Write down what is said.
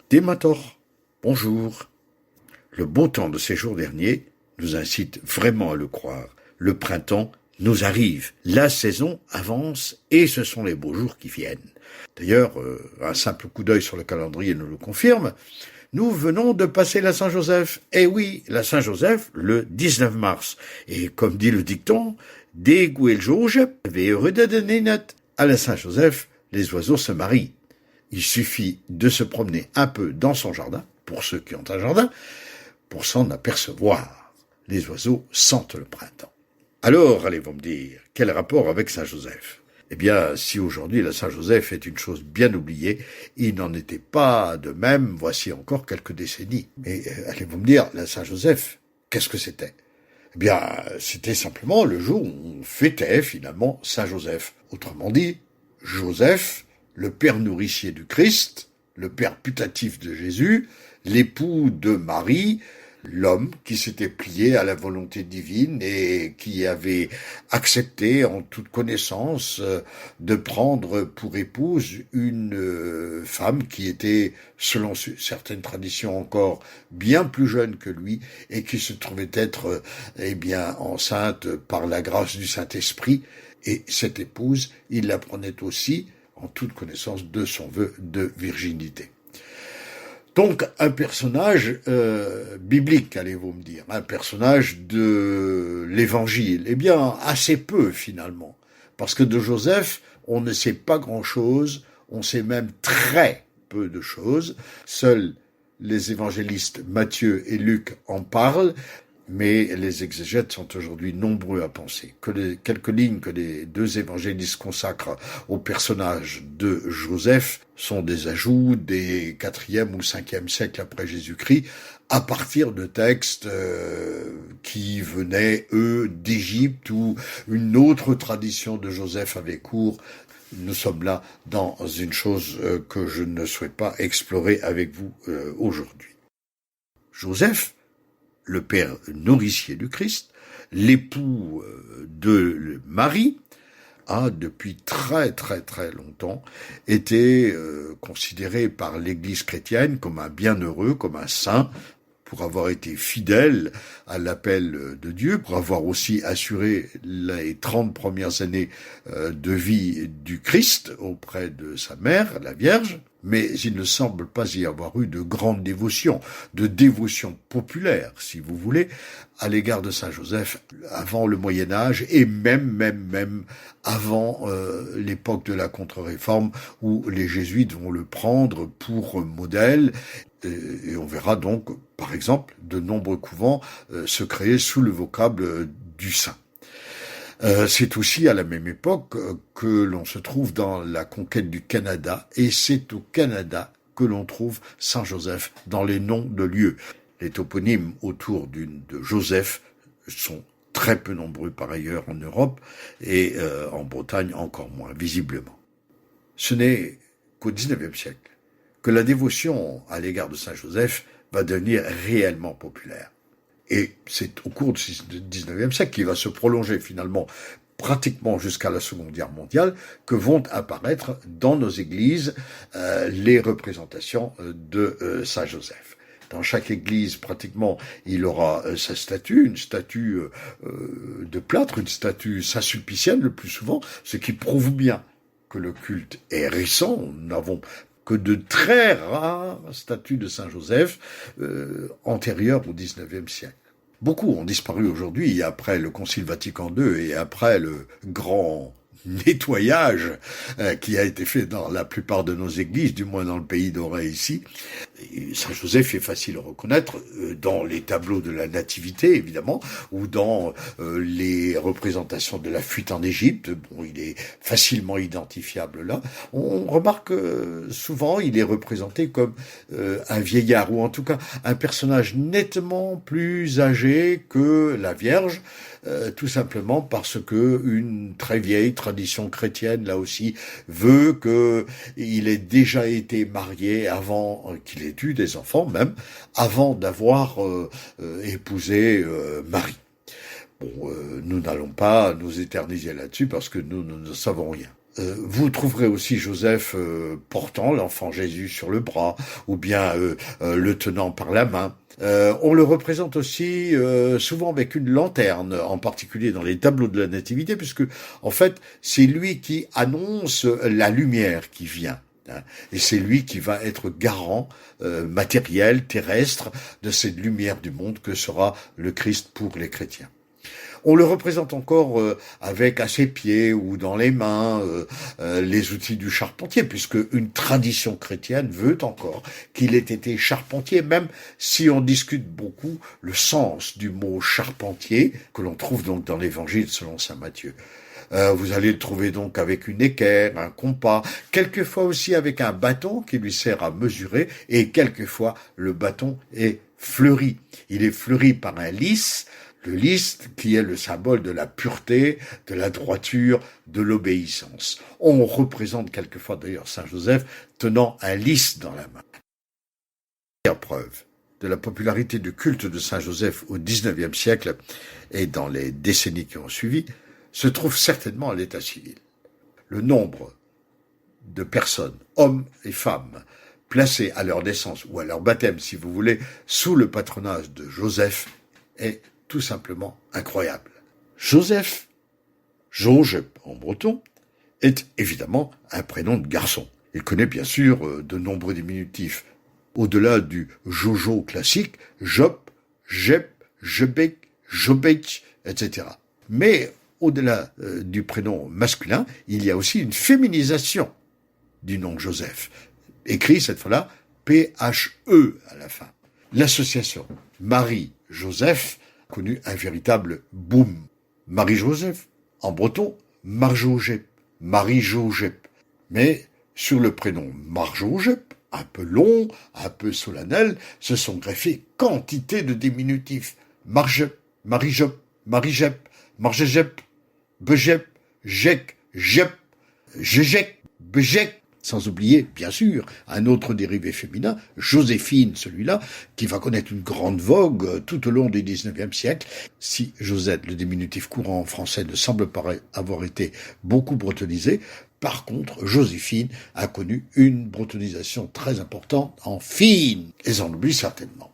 Démator, bonjour. Le beau temps de ces jours derniers nous incite vraiment à le croire. Le printemps nous arrive, la saison avance et ce sont les beaux jours qui viennent. D'ailleurs, un simple coup d'œil sur le calendrier nous le confirme, nous venons de passer la Saint-Joseph. Eh oui, la Saint-Joseph, le 19 mars. Et comme dit le dicton, dès que le jour, heureux de donner note. À la Saint-Joseph, les oiseaux se marient. Il suffit de se promener un peu dans son jardin, pour ceux qui ont un jardin, pour s'en apercevoir. Les oiseaux sentent le printemps. Alors, allez-vous me dire, quel rapport avec Saint-Joseph ? Eh bien, si aujourd'hui la Saint-Joseph est une chose bien oubliée, il n'en était pas de même voici encore quelques décennies. Mais allez-vous me dire, la Saint-Joseph, qu'est-ce que c'était ? Eh bien, c'était simplement le jour où on fêtait finalement Saint-Joseph. Autrement dit, Joseph, le père nourricier du Christ, le père putatif de Jésus, l'époux de Marie, l'homme qui s'était plié à la volonté divine et qui avait accepté en toute connaissance de prendre pour épouse une femme qui était, selon certaines traditions encore, bien plus jeune que lui et qui se trouvait être enceinte par la grâce du Saint-Esprit. Et cette épouse, il la prenait aussi en toute connaissance de son vœu de virginité. Donc, un personnage biblique, allez-vous me dire, un personnage de l'Évangile. Eh bien, assez peu, finalement. Parce que de Joseph, on ne sait pas grand-chose, on sait même très peu de choses. Seuls les évangélistes Matthieu et Luc en parlent, mais les exégètes sont aujourd'hui nombreux à penser que les quelques lignes que les deux évangélistes consacrent au personnage de Joseph sont des ajouts des 4e ou 5e siècles après Jésus-Christ, à partir de textes qui venaient, eux, d'Égypte ou une autre tradition de Joseph avait cours. Nous sommes là dans une chose que je ne souhaite pas explorer avec vous aujourd'hui. Joseph, le père nourricier du Christ, l'époux de Marie, a depuis très très très longtemps été considéré par l'Église chrétienne comme un bienheureux, comme un saint, pour avoir été fidèle à l'appel de Dieu, pour avoir aussi assuré les 30 premières années de vie du Christ auprès de sa mère, la Vierge. Mais il ne semble pas y avoir eu de grande dévotion, de dévotion populaire, si vous voulez, à l'égard de Saint Joseph avant le Moyen-Âge et même avant l'époque de la Contre-Réforme où les jésuites vont le prendre pour modèle. Et on verra donc, par exemple, de nombreux couvents se créer sous le vocable du saint. C'est aussi à la même époque que l'on se trouve dans la conquête du Canada, et c'est au Canada que l'on trouve Saint-Joseph dans les noms de lieux. Les toponymes autour de Joseph sont très peu nombreux par ailleurs en Europe, et en Bretagne encore moins, visiblement. Ce n'est qu'au XIXe siècle que la dévotion à l'égard de Saint-Joseph va devenir réellement populaire. Et c'est au cours du XIXe siècle qui va se prolonger finalement pratiquement jusqu'à la Seconde Guerre mondiale que vont apparaître dans nos églises les représentations de Saint-Joseph. Dans chaque église, pratiquement, il aura sa statue, une statue de plâtre, une statue saint-sulpicienne le plus souvent, ce qui prouve bien que le culte est récent. Nous n'avons que de très rares statues de Saint-Joseph antérieures au XIXe siècle. Beaucoup ont disparu aujourd'hui après le Concile Vatican II et après le grand nettoyage qui a été fait dans la plupart de nos églises, du moins dans le pays d'Auray ici. Saint-Joseph est facile à reconnaître dans les tableaux de la Nativité, évidemment, ou dans les représentations de la fuite en Égypte. Bon, il est facilement identifiable là. On remarque que souvent il est représenté comme un vieillard, ou en tout cas un personnage nettement plus âgé que la Vierge, tout simplement parce que une très vieille tradition chrétienne, là aussi, veut qu'il ait déjà été marié avant qu'il ait eu des enfants, même avant d'avoir épousé Marie. Bon, nous n'allons pas nous éterniser là-dessus parce que nous ne savons rien. Vous trouverez aussi Joseph portant l'enfant Jésus sur le bras, ou bien le tenant par la main. On le représente aussi souvent avec une lanterne, en particulier dans les tableaux de la Nativité, puisque en fait c'est lui qui annonce la lumière qui vient. Et c'est lui qui va être garant matériel, terrestre, de cette lumière du monde que sera le Christ pour les chrétiens. On le représente encore avec à ses pieds ou dans les mains les outils du charpentier, puisque une tradition chrétienne veut encore qu'il ait été charpentier, même si on discute beaucoup le sens du mot charpentier, que l'on trouve donc dans l'Évangile selon saint Matthieu. Vous allez le trouver donc avec une équerre, un compas, quelquefois aussi avec un bâton qui lui sert à mesurer, et quelquefois le bâton est fleuri. Il est fleuri par un lys, le lys qui est le symbole de la pureté, de la droiture, de l'obéissance. On représente quelquefois d'ailleurs Saint Joseph tenant un lys dans la main. La preuve de la popularité du culte de Saint Joseph au XIXe siècle et dans les décennies qui ont suivi se trouve certainement à l'état civil. Le nombre de personnes, hommes et femmes, placés à leur naissance ou à leur baptême, si vous voulez, sous le patronage de Joseph est tout simplement incroyable. Joseph, Josep en breton, est évidemment un prénom de garçon. Il connaît bien sûr de nombreux diminutifs. Au-delà du Jojo classique, Jop, Jep, Jebec, Jobec, etc. Mais au-delà du prénom masculin, il y a aussi une féminisation du nom Joseph, écrit cette fois-là P-H-E à la fin. L'association Marie-Joseph a connu un véritable boom. Marie-Joseph, en breton, Marjojep, Marie-Josep. Mais sur le prénom Marjojep, un peu long, un peu solennel, se sont greffés quantité de diminutifs. Marjep, Marie-Jop, Marie-Jep, Marjejep, Bejep, Jec, Jep, Jejec, Bejec, sans oublier, bien sûr, un autre dérivé féminin, Joséphine, celui-là, qui va connaître une grande vogue tout au long du XIXe siècle. Si Josette, le diminutif courant en français, ne semble pas avoir été beaucoup bretonnisé, par contre, Joséphine a connu une bretonnisation très importante en fine, et j'en oublie certainement.